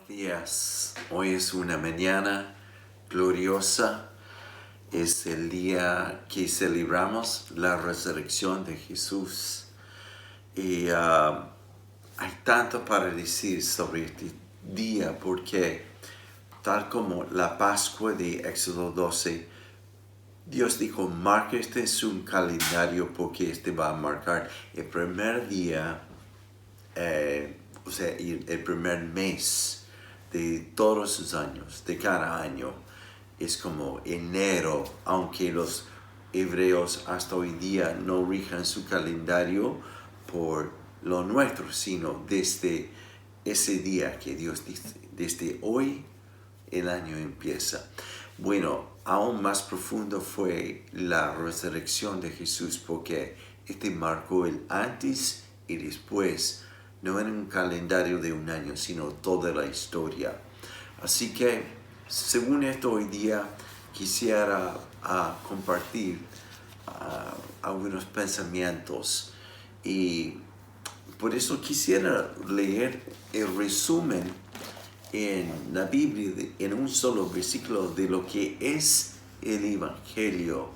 Buenos días. Hoy es una mañana gloriosa. Es el día que celebramos la resurrección de Jesús. Y hay tanto para decir sobre este día porque tal como la Pascua de Éxodo 12, Dios dijo, marca este en su calendario porque este va a marcar el primer día, el primer mes de todos los años, de cada año. Es como enero, aunque los hebreos hasta hoy día no rijan su calendario por lo nuestro, sino desde ese día que Dios dice, desde hoy el año empieza. Bueno, aún más profundo fue la resurrección de Jesús porque este marcó el antes y después, no en un calendario de un año, sino toda la historia. Así que, según esto, hoy día quisiera compartir algunos pensamientos y por eso quisiera leer el resumen en la Biblia en un solo versículo de lo que es el Evangelio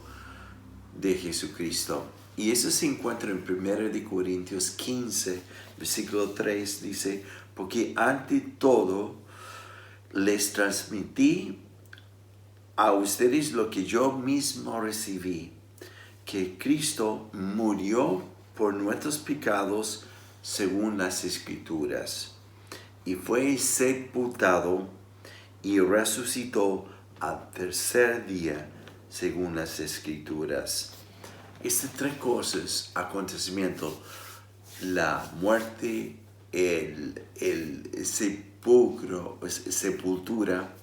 de Jesucristo. Y eso se encuentra en 1 Corintios 15, versículo 3, dice, porque ante todo les transmití a ustedes lo que yo mismo recibí, que Cristo murió por nuestros pecados según las Escrituras, y fue sepultado y resucitó al tercer día según las Escrituras. Estas tres cosas, acontecimientos, la muerte, el sepultura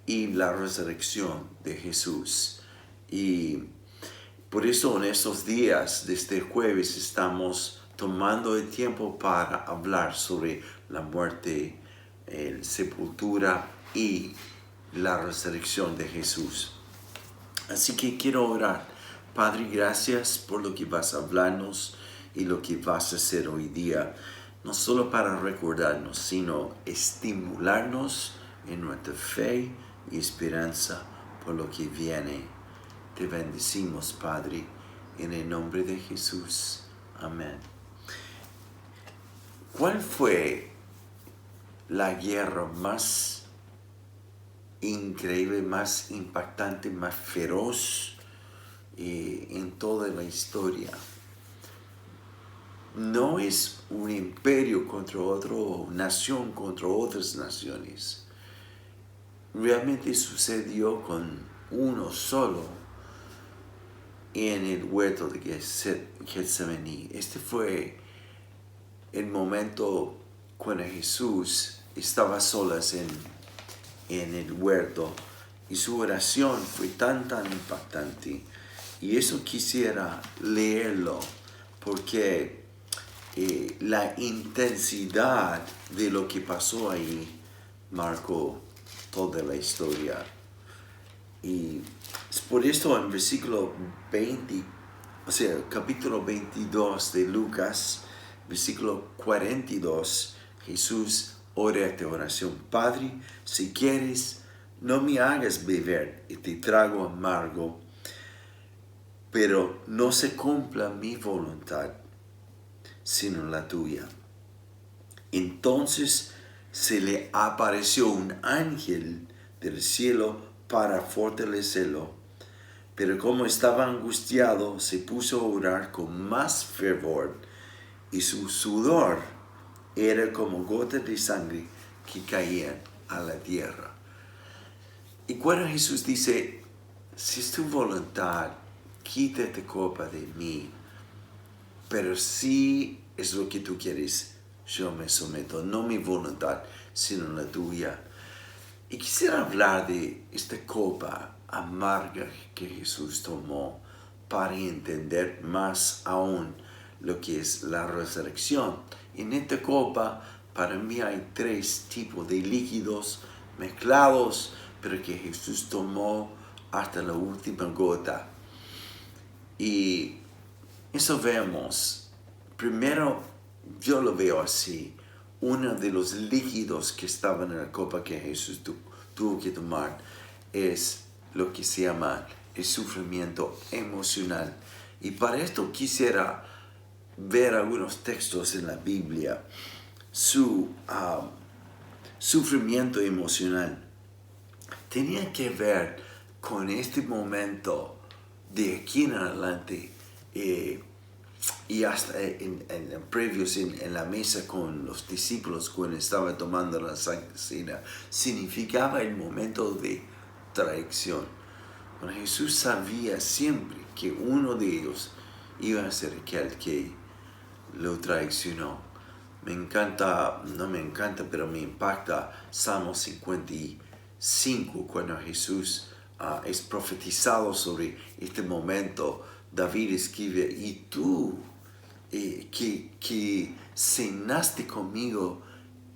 y la resurrección de Jesús. Y por eso en estos días, desde jueves, estamos tomando el tiempo para hablar sobre la muerte, la sepultura y la resurrección de Jesús. Así que quiero orar. Padre, gracias por lo que vas a hablarnos y lo que vas a hacer hoy día, no solo para recordarnos, sino estimularnos en nuestra fe y esperanza por lo que viene. Te bendecimos, Padre, en el nombre de Jesús. Amén. ¿Cuál fue la guerra más increíble, más impactante, más feroz en toda la historia? No es un imperio contra otro, nación contra otras naciones. Realmente sucedió con uno solo en el huerto de Getsemaní. Este fue el momento cuando Jesús estaba solas en el huerto y su oración fue tan impactante. Y eso quisiera leerlo porque la intensidad de lo que pasó ahí marcó toda la historia. Y es por esto en versículo 20, capítulo 22 de Lucas, versículo 42, Jesús ora esta oración. Padre, si quieres, no me hagas beber este trago amargo, pero no se cumpla mi voluntad, sino la tuya. Entonces se le apareció un ángel del cielo para fortalecerlo, pero como estaba angustiado, se puso a orar con más fervor, y su sudor era como gotas de sangre que caían a la tierra. Y cuando Jesús dice, si es tu voluntad, quita esta copa de mí, pero si es lo que tú quieres, yo me someto, no mi voluntad, sino la tuya. Y quisiera hablar de esta copa amarga que Jesús tomó para entender más aún lo que es la resurrección. En esta copa, para mí hay tres tipos de líquidos mezclados, pero que Jesús tomó hasta la última gota. Y eso vemos. Primero, yo lo veo así. uno de los líquidos que estaban en la copa que Jesús tuvo que tomar es lo que se llama el sufrimiento emocional. Y para esto quisiera ver algunos textos en la Biblia. Su sufrimiento emocional tenía que ver con este momento de aquí en adelante y hasta previos en la mesa con los discípulos cuando estaba tomando la Santa Cena, significaba el momento de traición. Bueno, Jesús sabía siempre que uno de ellos iba a ser aquel que lo traicionó. Me encanta, no me encanta, pero me impacta Salmo 55 cuando Jesús es profetizado sobre este momento. David escribe, y tú que cenaste conmigo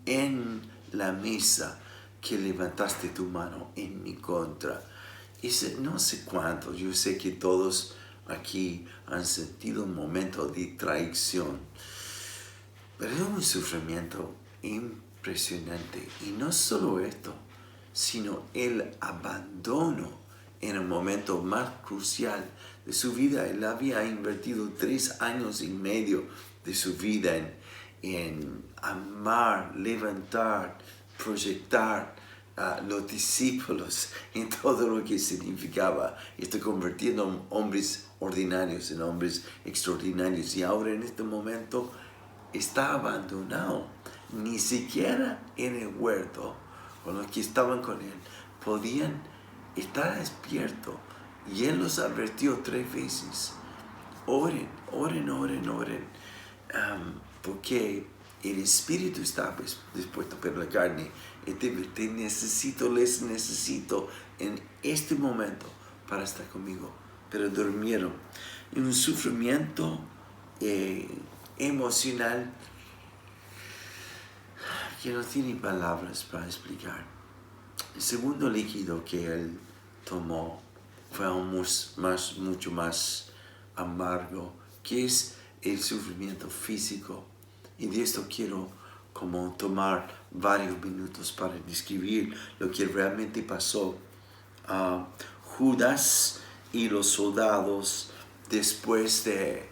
en la mesa, que levantaste tu mano en mi contra. No sé cuánto, yo sé que todos aquí han sentido un momento de traición, pero es un sufrimiento impresionante. Y no solo esto, sino el abandono en el momento más crucial de su vida. Él había invertido 3 años y medio de su vida en amar, levantar, proyectar los discípulos en todo lo que significaba. Está convirtiendo hombres ordinarios en hombres extraordinarios. Y ahora en este momento está abandonado. Ni siquiera en el huerto, con los que estaban con él, podían estar despiertos. Y él los advirtió 3 veces. Oren, oren, oren, oren. Porque el espíritu está dispuesto, pero la carne, les necesito en este momento para estar conmigo. Pero durmieron. En un sufrimiento emocional que no tiene palabras para explicar. El segundo líquido que él tomó fue aún mucho más amargo, que es el sufrimiento físico. Y de esto quiero como tomar varios minutos para describir lo que realmente pasó. Judas y los soldados, después de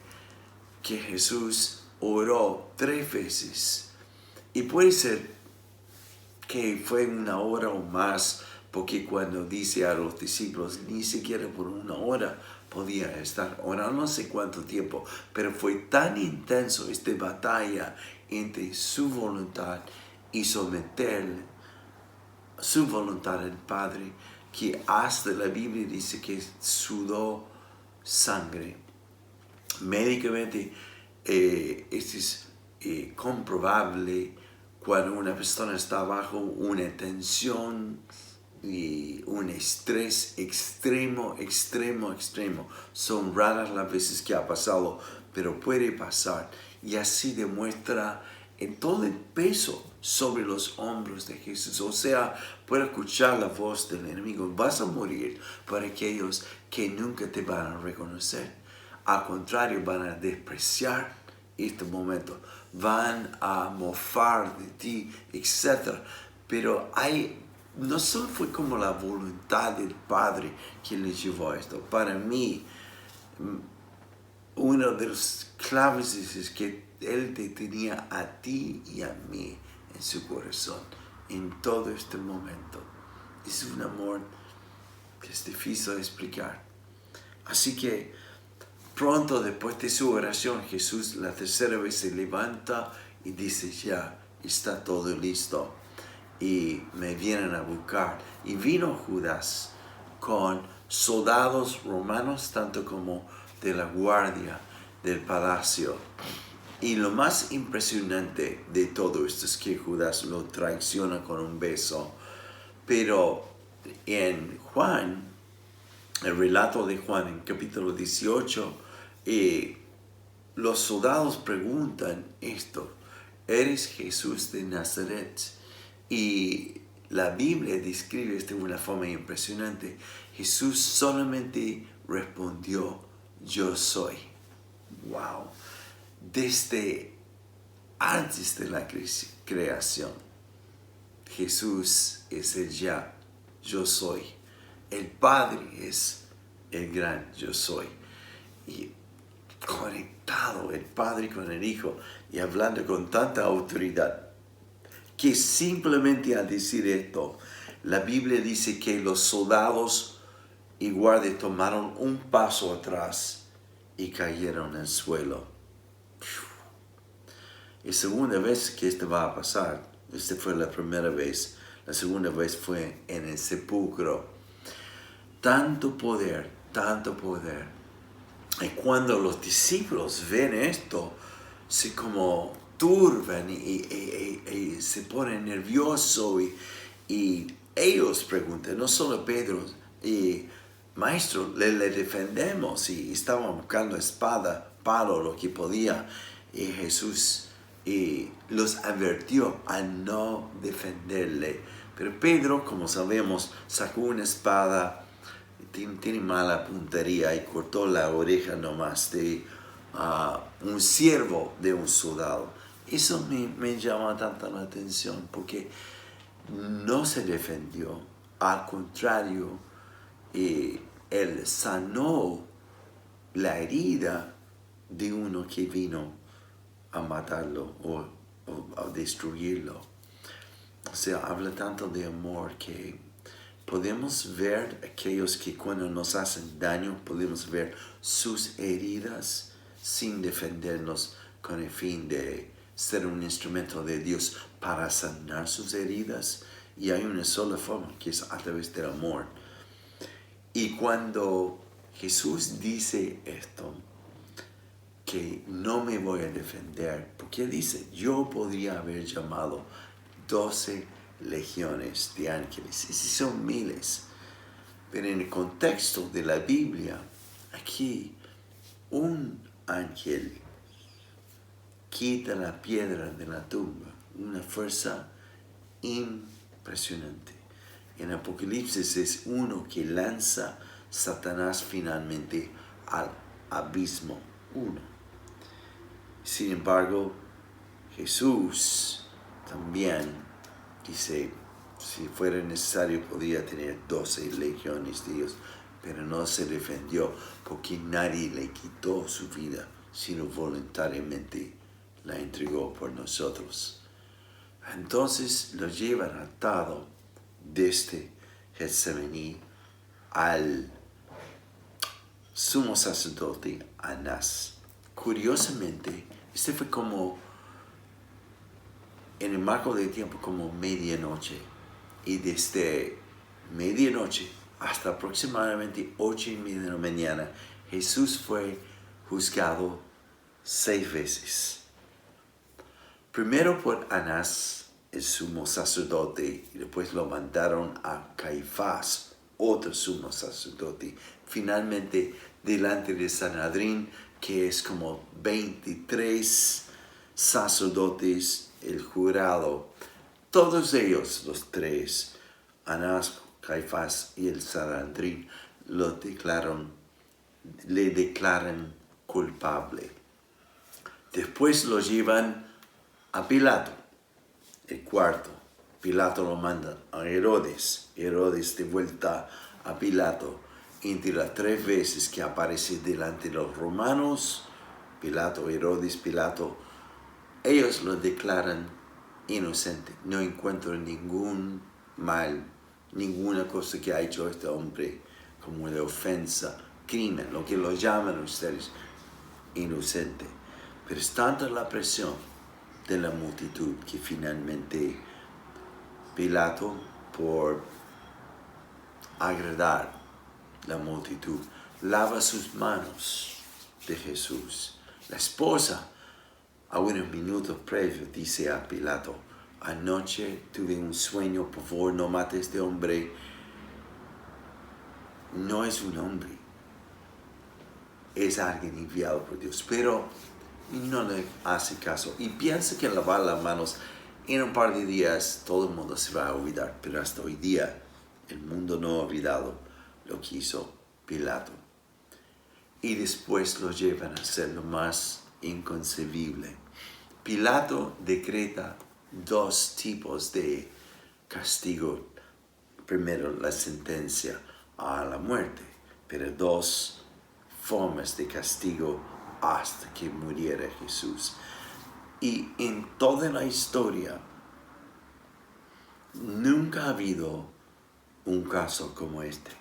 que Jesús oró 3 veces, y puede ser que fue 1 hora o más, porque cuando dice a los discípulos, ni siquiera por 1 hora podía estar orando, no sé cuánto tiempo, pero fue tan intenso esta batalla entre su voluntad y someter su voluntad al Padre, que hasta la Biblia dice que sudó sangre. Médicamente, esto es comprobable cuando una persona está bajo una tensión y un estrés extremo. Son raras las veces que ha pasado, pero puede pasar. Y así demuestra en todo el peso sobre los hombros de Jesús. O sea, puede escuchar la voz del enemigo. Vas a morir por aquellos que nunca te van a reconocer. Al contrario, van a despreciar este momento. Van a mofar de ti, etc. Pero no solo fue como la voluntad del Padre que le llevó a esto. Para mí, uno de los claves es que Él te tenía a ti y a mí en su corazón en todo este momento. Es un amor que es difícil de explicar. Así que pronto después de su oración, Jesús la 3ª vez se levanta y dice, ya está todo listo. Y me vienen a buscar. Y vino Judas con soldados romanos, tanto como de la guardia del palacio. Y lo más impresionante de todo esto es que Judas lo traiciona con un beso. Pero en Juan, el relato de Juan en capítulo 18, los soldados preguntan esto, ¿eres Jesús de Nazaret? Y la Biblia describe esto de una forma impresionante. Jesús solamente respondió, yo soy. ¡Wow! Desde antes de la creación. Jesús es el ya, yo soy. El Padre es el gran yo soy. Y conectado el Padre con el Hijo y hablando con tanta autoridad que simplemente al decir esto, la Biblia dice que los soldados y guardias tomaron un paso atrás y cayeron al suelo. Es segunda vez que esto va a pasar. Esta fue la primera vez. La segunda vez fue en el sepulcro. Tanto poder, tanto poder. Y cuando los discípulos ven esto, se como turban y se ponen nerviosos y ellos preguntan, no solo Pedro, y maestro, le defendemos y estaban buscando espada, palo, lo que podía. Y Jesús los advirtió a no defenderle. Pero Pedro, como sabemos, sacó una espada, tiene mala puntería y cortó la oreja nomás de un siervo de un soldado. Eso me llama tanto la atención porque no se defendió, al contrario, él sanó la herida de uno que vino a matarlo o a destruirlo. O sea, habla tanto de amor que podemos ver aquellos que cuando nos hacen daño, podemos ver sus heridas sin defendernos con el fin de ser un instrumento de Dios para sanar sus heridas. Y hay una sola forma, que es a través del amor. Y cuando Jesús dice esto, que no me voy a defender, porque dice, yo podría haber llamado 12 legiones de ángeles, y si son miles, pero en el contexto de la Biblia, aquí un ángel quita la piedra de la tumba, una fuerza impresionante. En Apocalipsis es uno que lanza Satanás finalmente al abismo, uno. Sin embargo, Jesús también dice, si fuera necesario podría tener 12 legiones de Dios, pero no se defendió porque nadie le quitó su vida, sino voluntariamente la entregó por nosotros. Entonces lo llevan atado desde Getsemaní al sumo sacerdote Anás. Curiosamente, este fue como en el marco de tiempo como medianoche, y desde medianoche hasta aproximadamente 8:30 de la mañana Jesús fue juzgado 6 veces. Primero por Anás, el sumo sacerdote, y después lo mandaron a Caifás, otro sumo sacerdote. Finalmente delante de Sanedrín, que es como 23 sacerdotes, el jurado, todos ellos, los tres, Anás, Caifás y el Sanedrín, le declaran culpable. Después lo llevan a Pilato, el cuarto. Pilato lo manda a Herodes. Herodes de vuelta a Pilato. Entre las 3 veces que aparece delante de los romanos, Pilato, Herodes, Pilato, ellos lo declaran inocente. No encuentran ningún mal, ninguna cosa que ha hecho este hombre como de ofensa, crimen, lo que lo llaman ustedes, inocente. Pero es tanta la presión de la multitud que finalmente Pilato, por agradar la multitud, lava sus manos de Jesús. La esposa, a unos minutos previos, dice a Pilato, anoche tuve un sueño, por favor no mate a este hombre. No es un hombre, es alguien enviado por Dios, pero no le hace caso y piensa que lavar las manos en un par de días todo el mundo se va a olvidar, pero hasta hoy día el mundo no ha olvidado lo que hizo Pilato. Y después lo llevan a hacer lo más inconcebible. Pilato decreta dos tipos de castigo. Primero, la sentencia a la muerte, pero dos formas de castigo hasta que muriera Jesús. Y en toda la historia nunca ha habido un caso como este,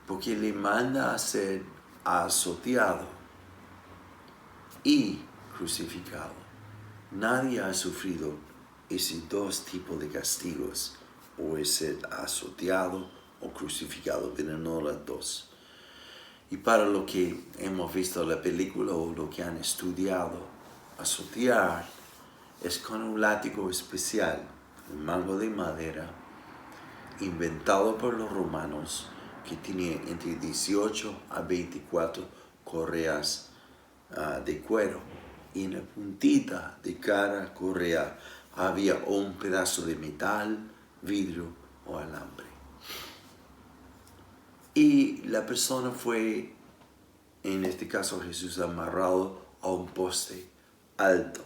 porque le manda a ser azoteado y crucificado. Nadie ha sufrido esos dos tipos de castigos, o es ser azoteado o crucificado, pero no las dos. Y para lo que hemos visto en la película o lo que han estudiado, azotear es con un látigo especial, un mango de madera, inventado por los romanos, que tenía entre 18 a 24 correas de cuero. Y en la puntita de cada correa había un pedazo de metal, vidrio o alambre. Y la persona fue, en este caso Jesús, amarrado a un poste alto.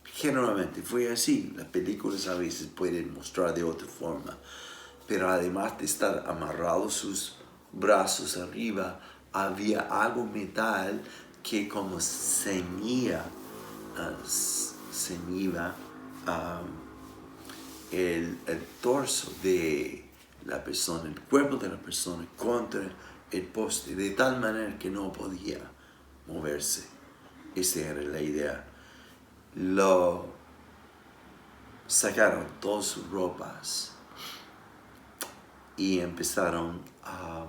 Generalmente fue así. Las películas a veces pueden mostrar de otra forma. Pero además de estar amarrado sus brazos arriba, había algo metal que como ceñía el torso de la persona, el cuerpo de la persona contra el poste, de tal manera que no podía moverse. Esa era la idea. Lo sacaron todas sus ropas y empezaron a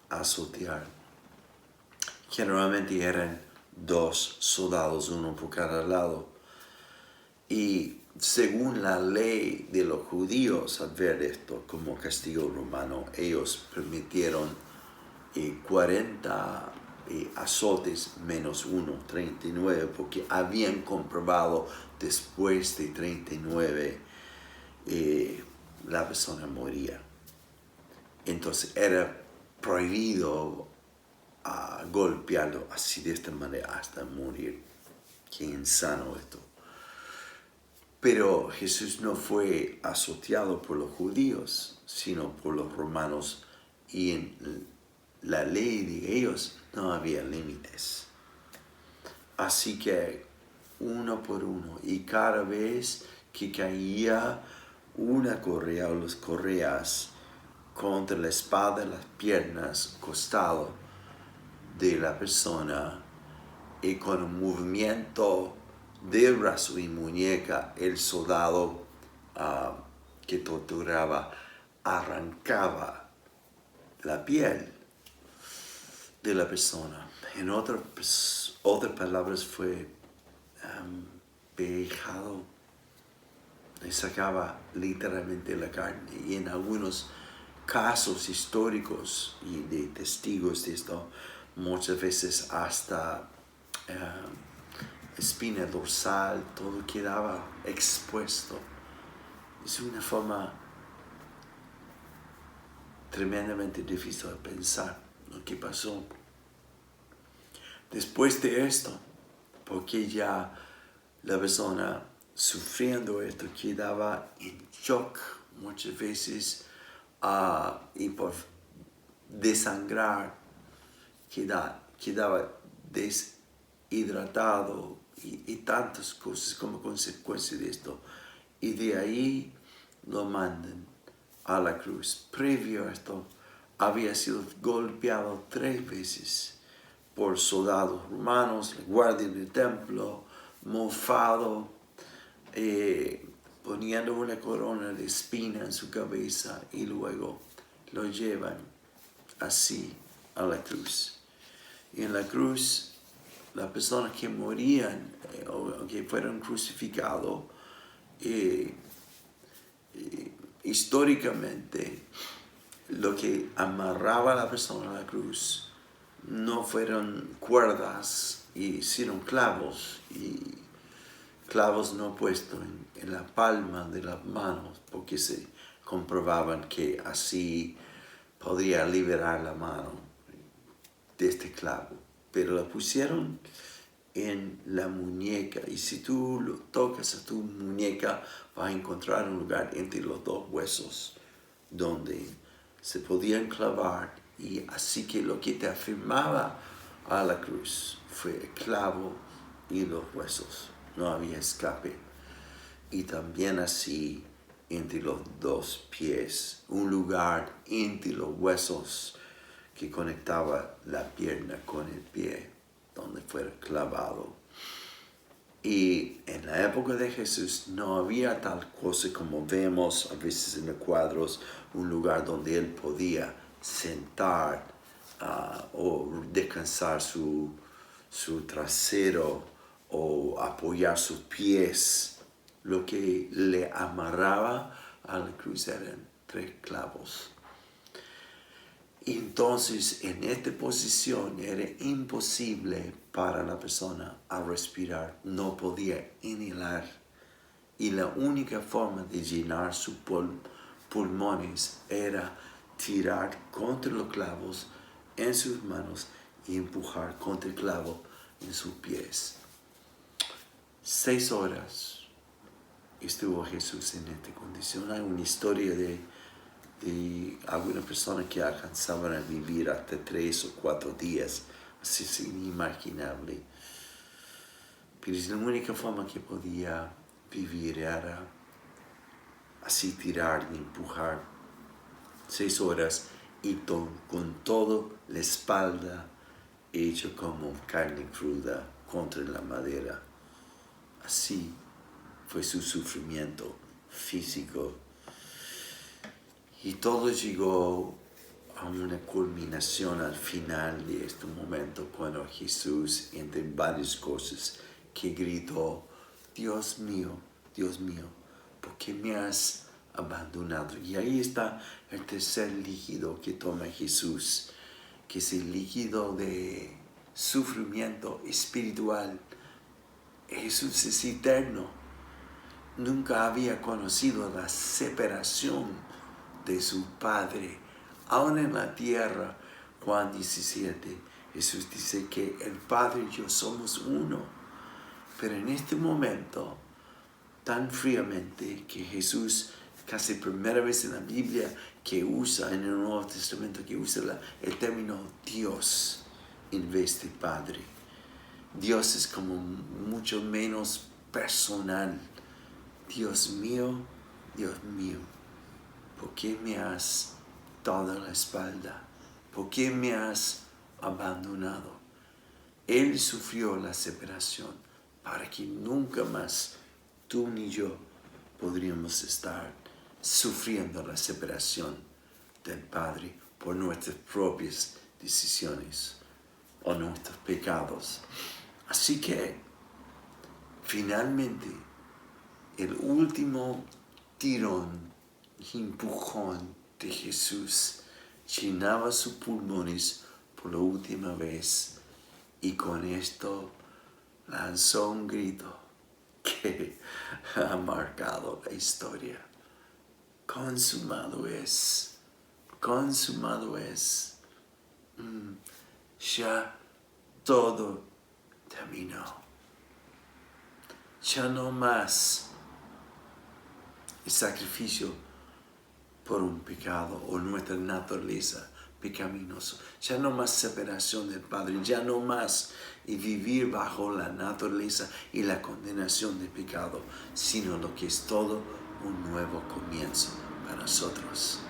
azotear. Generalmente eran dos soldados, uno por cada lado. Y según la ley de los judíos, al ver esto como castigo romano, ellos permitieron 40 azotes menos uno, 39, porque habían comprobado después de 39 la persona moría. Entonces era prohibido golpearlo así de esta manera hasta morir. Qué insano esto. Pero Jesús no fue azoteado por los judíos, sino por los romanos, y en la ley de ellos no había límites. Así que uno por uno, y cada vez que caía una correa o las correas contra la espalda, las piernas, costado de la persona, y con un movimiento de brazo y muñeca, el soldado que torturaba arrancaba la piel de la persona. En otras palabras, fue vejado. Le sacaba literalmente la carne. Y en algunos casos históricos y de testigos de esto, muchas veces hasta espina dorsal, todo quedaba expuesto. Es una forma tremendamente difícil de pensar lo que pasó. Después de esto, porque ya la persona sufriendo esto quedaba en shock muchas veces, y por desangrar quedaba deshidratado y tantas cosas como consecuencia de esto. Y de ahí lo mandan a la cruz. Previo a esto había sido golpeado 3 veces por soldados romanos, la guardia del templo, mofado, poniendo una corona de espina en su cabeza, y luego lo llevan así a la cruz. Y en la cruz, las personas que morían o que fueron crucificados, históricamente, lo que amarraba a la persona a la cruz no fueron cuerdas, sino clavos, y clavos no puestos en la palma de las manos, porque se comprobaban que así podría liberar la mano de este clavo. Pero la pusieron en la muñeca. Y si tú lo tocas a tu muñeca, vas a encontrar un lugar entre los dos huesos donde se podían clavar. Y así que lo que te afirmaba a la cruz fue el clavo y los huesos. No había escape. Y también así entre los dos pies, un lugar entre los huesos que conectaba la pierna con el pie, donde fuera clavado. Y en la época de Jesús no había tal cosa como vemos a veces en los cuadros, un lugar donde él podía sentar o descansar su trasero o apoyar sus pies. Lo que le amarraba a la cruz eran 3 clavos. Y entonces en esta posición era imposible para la persona a respirar, no podía inhalar. Y la única forma de llenar sus pulmones era tirar contra los clavos en sus manos y empujar contra el clavo en sus pies. 6 horas estuvo Jesús en esta condición. Hay una historia de algunas personas que alcanzaban a vivir hasta 3 o 4 días. Así es inimaginable. Pero la única forma que podía vivir era así tirar y empujar 6 horas y con toda la espalda hecho como carne cruda contra la madera. Así fue su sufrimiento físico. Y todo llegó a una culminación al final de este momento cuando Jesús, entre varias cosas, que gritó: Dios mío, ¿por qué me has abandonado? Y ahí está el tercer líquido que toma Jesús, que es el líquido de sufrimiento espiritual. Jesús es eterno. Nunca había conocido la separación de su Padre. Aún en la tierra, Juan 17, Jesús dice que el Padre y yo somos uno. Pero en este momento, tan fríamente, que Jesús, casi primera vez en la Biblia que usa, en el Nuevo Testamento, que usa el término Dios en vez de Padre. Dios es como mucho menos personal. Dios mío, ¿por qué me has dado la espalda? ¿Por qué me has abandonado? Él sufrió la separación para que nunca más tú ni yo podríamos estar sufriendo la separación del Padre por nuestras propias decisiones o nuestros pecados. Así que, finalmente, el último tirón y empujón de Jesús llenaba sus pulmones por la última vez y con esto lanzó un grito que ha marcado la historia. Consumado es, consumado es. Ya todo terminó. Ya no más el sacrificio por un pecado o nuestra naturaleza pecaminosa. Ya no más separación del Padre, ya no más vivir bajo la naturaleza y la condenación del pecado, sino lo que es todo un nuevo comienzo para nosotros.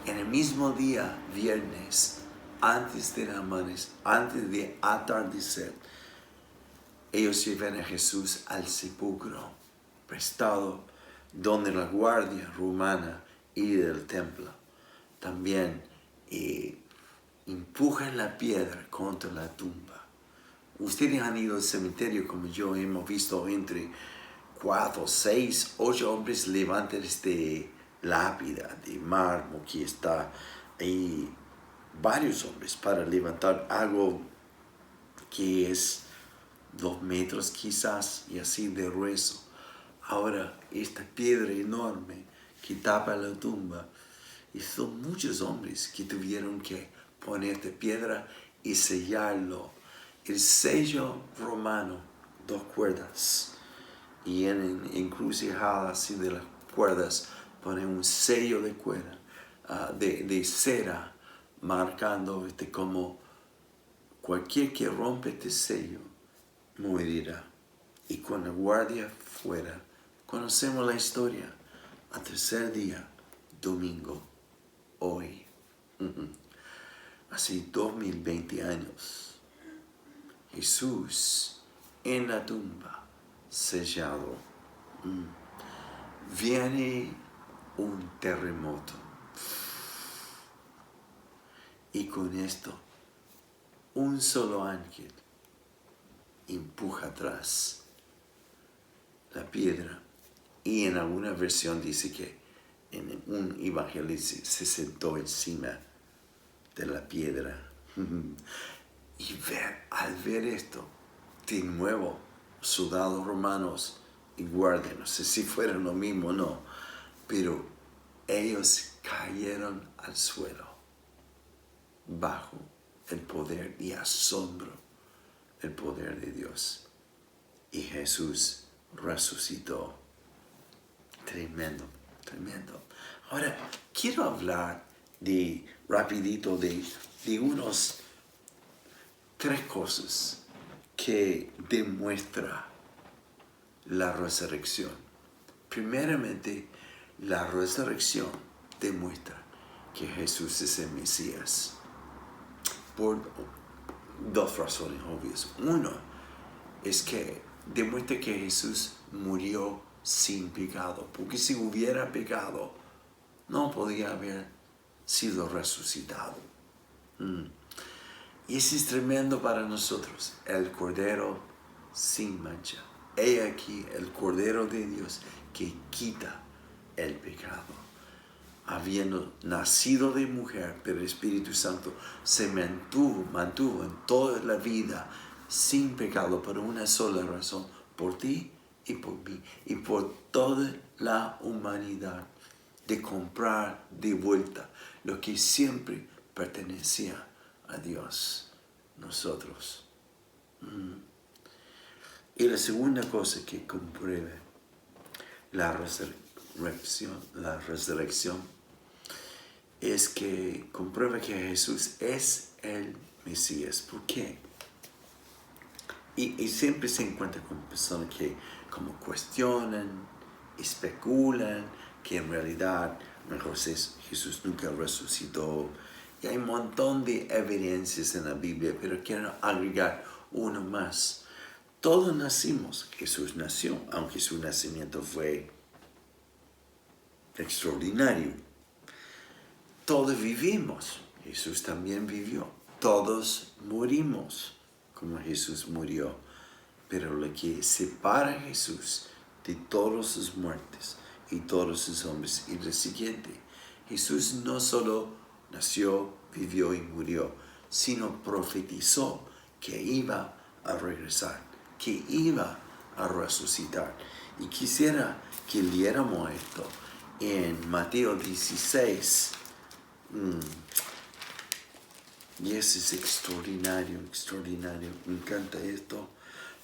En el mismo día, viernes, antes de atardecer, ellos llevan a Jesús al sepulcro prestado, donde la guardia romana y del templo también empujan la piedra contra la tumba. Ustedes han ido al cementerio como yo, hemos visto entre 4, 6, 8 hombres levantan lápida de mármol que está ahí, varios hombres para levantar algo que es 2 metros quizás y así de grueso. Ahora esta piedra enorme que tapa la tumba, y son muchos hombres que tuvieron que poner esta piedra y sellarlo el sello romano, 2 cuerdas, y en encrucijadas y de las cuerdas ponen un sello de cuerda, de cera, marcando como cualquier que rompe este sello morirá. Y con la guardia fuera, conocemos la historia. Al tercer día, domingo, hoy, hace 2020 años, Jesús en la tumba, sellado. Viene un terremoto. Y con esto, un solo ángel empuja atrás la piedra. Y en alguna versión dice que en un evangelista se sentó encima de la piedra. Y al ver esto, de nuevo, soldados romanos y guardias, no sé si fueron lo mismo o no, pero ellos cayeron al suelo bajo el poder y asombro del poder de Dios. Y Jesús resucitó. Tremendo, tremendo. Ahora, quiero hablar rapidito de unos 3 cosas que demuestra la resurrección. Primeramente, la resurrección demuestra que Jesús es el Mesías. Por 2 razones obvias. Uno es que demuestra que Jesús murió sin pecado, porque si hubiera pecado, no podía haber sido resucitado. Y eso es tremendo para nosotros, el Cordero sin mancha. He aquí el Cordero de Dios que quita el pecado. Habiendo nacido de mujer, pero el Espíritu Santo se mantuvo en toda la vida sin pecado por una sola razón, por ti y por mí y por toda la humanidad, de comprar de vuelta lo que siempre pertenecía a Dios, nosotros. Y la segunda cosa que compruebe la resurrección es que comprueba que Jesús es el Mesías. ¿Por qué? Y siempre se encuentra con personas que como cuestionan, especulan, que en realidad mejor Jesús nunca resucitó. Y hay un montón de evidencias en la Biblia, pero quiero agregar uno más. Todos nacimos, Jesús nació, aunque su nacimiento fue extraordinario. Todos vivimos, Jesús también vivió. Todos morimos, como Jesús murió. Pero lo que separa a Jesús de todas sus muertes y todos sus hombres es lo siguiente. Jesús no solo nació, vivió y murió, sino profetizó que iba a regresar, que iba a resucitar. Y quisiera que leyéramos esto en Mateo 16. Y eso es extraordinario, extraordinario. Me encanta esto,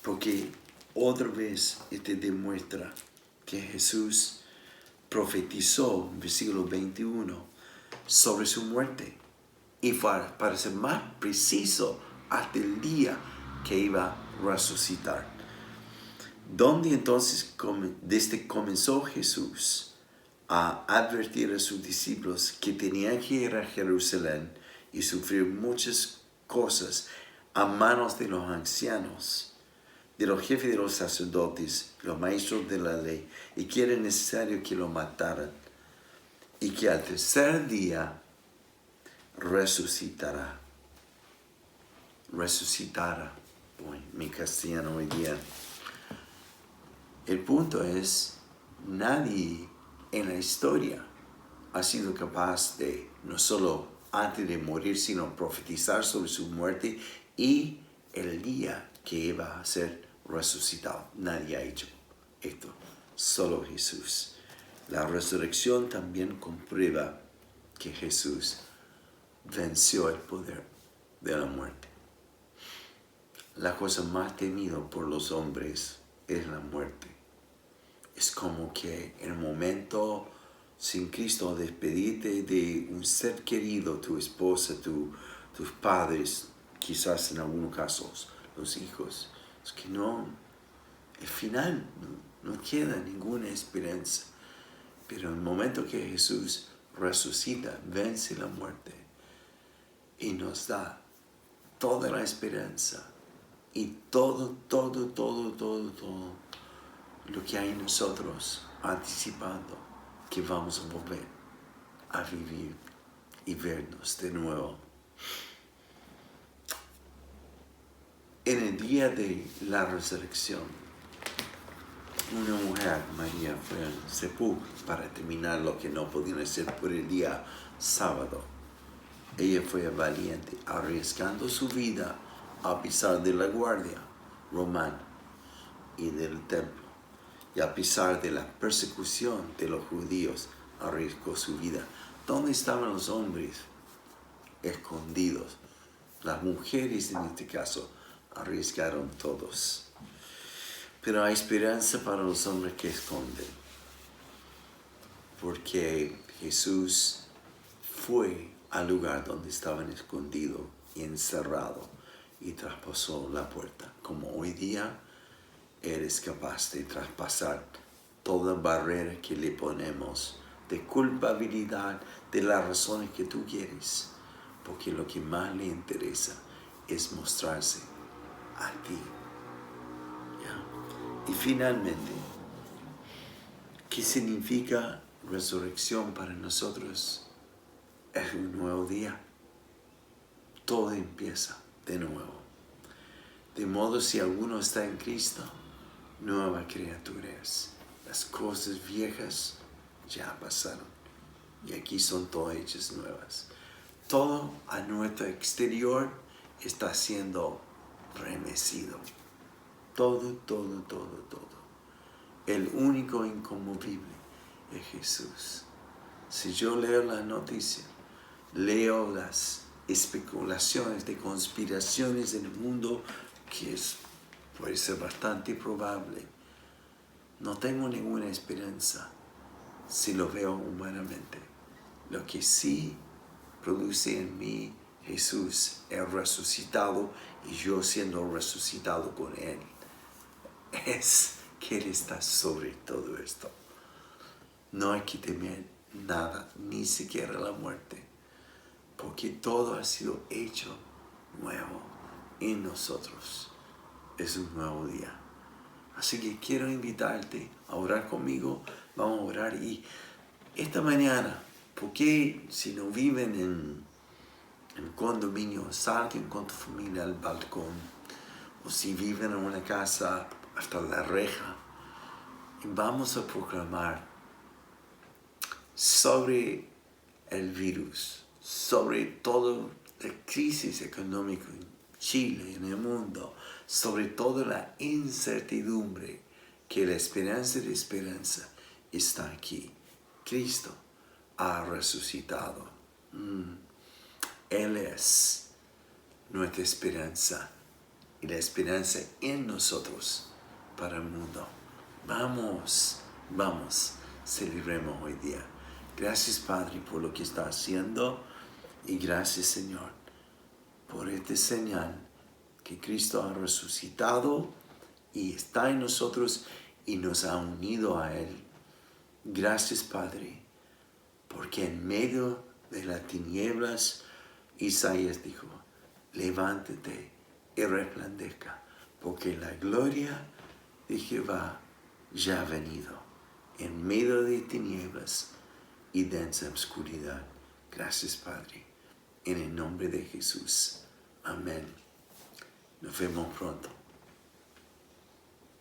porque otra vez demuestra que Jesús profetizó, en versículo 21, sobre su muerte. Y para ser más preciso, hasta el día que iba a resucitar. Donde entonces, desde comenzó Jesús a advertir a sus discípulos que tenían que ir a Jerusalén y sufrir muchas cosas a manos de los ancianos, de los jefes de los sacerdotes, los maestros de la ley, y que era necesario que lo mataran, y que al tercer día resucitará. Mi castellano hoy día. El punto es, nadie en la historia ha sido capaz de, no solo antes de morir, sino profetizar sobre su muerte y el día que iba a ser resucitado. Nadie ha hecho esto, solo Jesús. La resurrección también comprueba que Jesús venció el poder de la muerte. la cosa más temida por los hombres es la muerte. Es como que en el momento sin Cristo, despedirte de un ser querido, tu esposa, tus padres, quizás en algunos casos los hijos. Es que no, al final no queda ninguna esperanza. Pero en el momento que Jesús resucita, vence la muerte y nos da toda la esperanza y todo lo que hay en nosotros, anticipando que vamos a volver a vivir y vernos de nuevo. En el día de la resurrección, una mujer, María, fue al sepulcro para terminar lo que no podían hacer por el día sábado. Ella fue valiente, arriesgando su vida a pesar de la guardia romana y del templo. Y a pesar de la persecución de los judíos, arriesgó su vida. ¿Dónde estaban los hombres? Escondidos. Las mujeres, en este caso, arriesgaron todos. Pero hay esperanza para los hombres que esconden. Porque Jesús fue al lugar donde estaban escondidos y encerrados y traspasó la puerta. Como hoy día eres capaz de traspasar toda barrera que le ponemos de culpabilidad, de las razones que tú quieres, porque lo que más le interesa es mostrarse a ti. ¿Ya? Y finalmente, ¿qué significa resurrección para nosotros? Es un nuevo día. Todo empieza de nuevo. De modo, si alguno está en Cristo, nueva criatura es. Las cosas viejas ya pasaron y aquí son todas hechas nuevas. Todo a nuestro exterior está siendo remecido. Todo. El único inconmovible es Jesús. Si yo leo la noticia, leo las especulaciones de conspiraciones en el mundo, que puede ser bastante probable, no tengo ninguna esperanza si lo veo humanamente. Lo que sí produce en mí Jesús, el resucitado, y yo siendo resucitado con Él, es que Él está sobre todo esto. No hay que temer nada, ni siquiera la muerte, porque todo ha sido hecho nuevo en nosotros. Es un nuevo día. Así que quiero invitarte a orar conmigo. Vamos a orar. Y esta mañana, ¿por qué si no viven en un condominio, salgan con tu familia al balcón? O si viven en una casa, hasta la reja. Y vamos a proclamar sobre el virus, sobre toda la crisis económica en Chile, en el mundo, sobre toda la incertidumbre, que la esperanza de esperanza está aquí. Cristo ha resucitado. Él es nuestra esperanza y la esperanza en nosotros para el mundo. Vamos, celebremos hoy día. Gracias, Padre, por lo que está haciendo y gracias, Señor, por esta señal que Cristo ha resucitado y está en nosotros y nos ha unido a Él. Gracias, Padre, porque en medio de las tinieblas, Isaías dijo, levántate y resplandezca, porque la gloria de Jehová ya ha venido en medio de tinieblas y densa oscuridad. Gracias, Padre, en el nombre de Jesús. Amén. Nos vemos pronto.